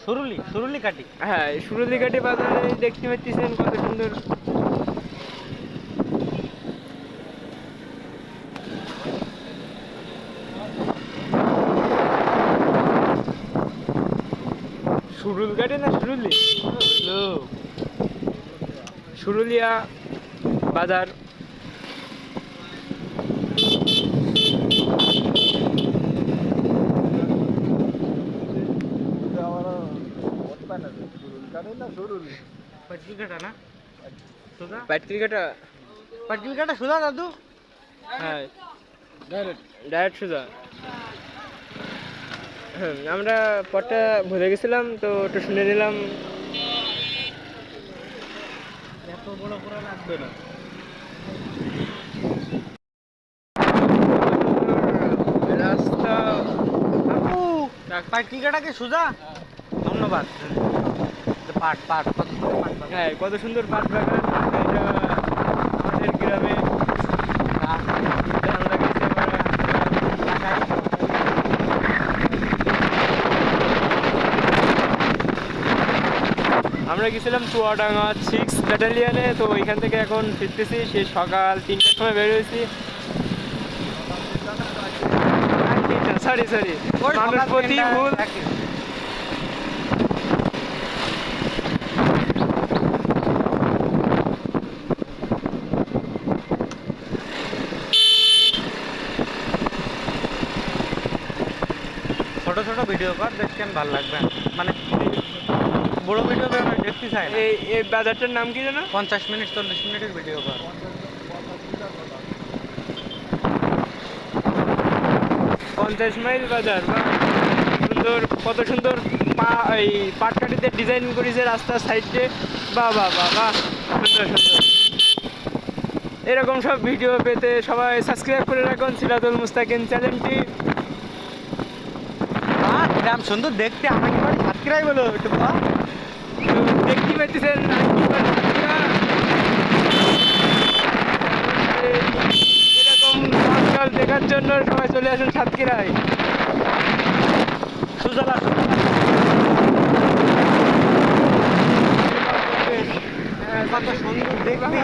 সুরুলি কাটি। হ্যাঁ, সুরুলিকাটি বাজারে দেখতে পাচ্ছেন কত সুন্দর। সুরুল কাটি না সুরুলি, সুরুলিয়া বাজার। পাটকিল কাটা না সুদা, পাটকিল কাটা। পাটকিল কাটা সুদা দাদু। হ্যাঁ, ডাইরেক্ট সোজা। হ্যাঁ, আমরা পথটা ভুলে গেছিলাম তো একটু শুনে নিলাম। এত বড় করা লাগবে না। রাস্তা। আপু পাটকিল কাটা কি সুজা? ধন্যবাদ। পাট পাট কত সুন্দর পাট বাগান। হ্যাঁ, কত সুন্দর পাট বাগান। এটা আমাদের গ্রামে। আমরা গেছি আমরা গেছিলাম চুয়াডাঙ্গা 6 ব্যাটালিয়নে। তো ওইখান থেকে এখন ফিরতেছি, সে সকাল 3টার সময় বের হয়েছি। সরি মানুষ প্রতি ভুল। ছোট ছোট ভিডিও কর, দেখছেন ভালো লাগবে। মানে বড় ভিডিও দেখতে চাই না। এই বাজারটার নাম কি জানো? 50 মিনিট 40 মিনিটের ভিডিও কর। 50 মাইল বাজার। বা সুন্দর, কত সুন্দর এই পাটকাঠিতে ডিজাইন করেছে রাস্তার সাইডে। বাহ বাহ বাহ বাহ, সুন্দর সুন্দর। এরকম সব ভিডিও পেতে সবাই সাবস্ক্রাইব করে রাখুন সিরাজুল মুস্তাকিন চ্যানেলটি। গ্রাম সুন্দর দেখতে, আমাকে বাড়ি সাতক্ষীরাই বলো একটু বা। দেখতে পাচ্ছেন এরকম জল দেখার জন্য সবাই চলে আসুন সাতক্ষীরায়। সুজলা কত সুন্দর দেখবি।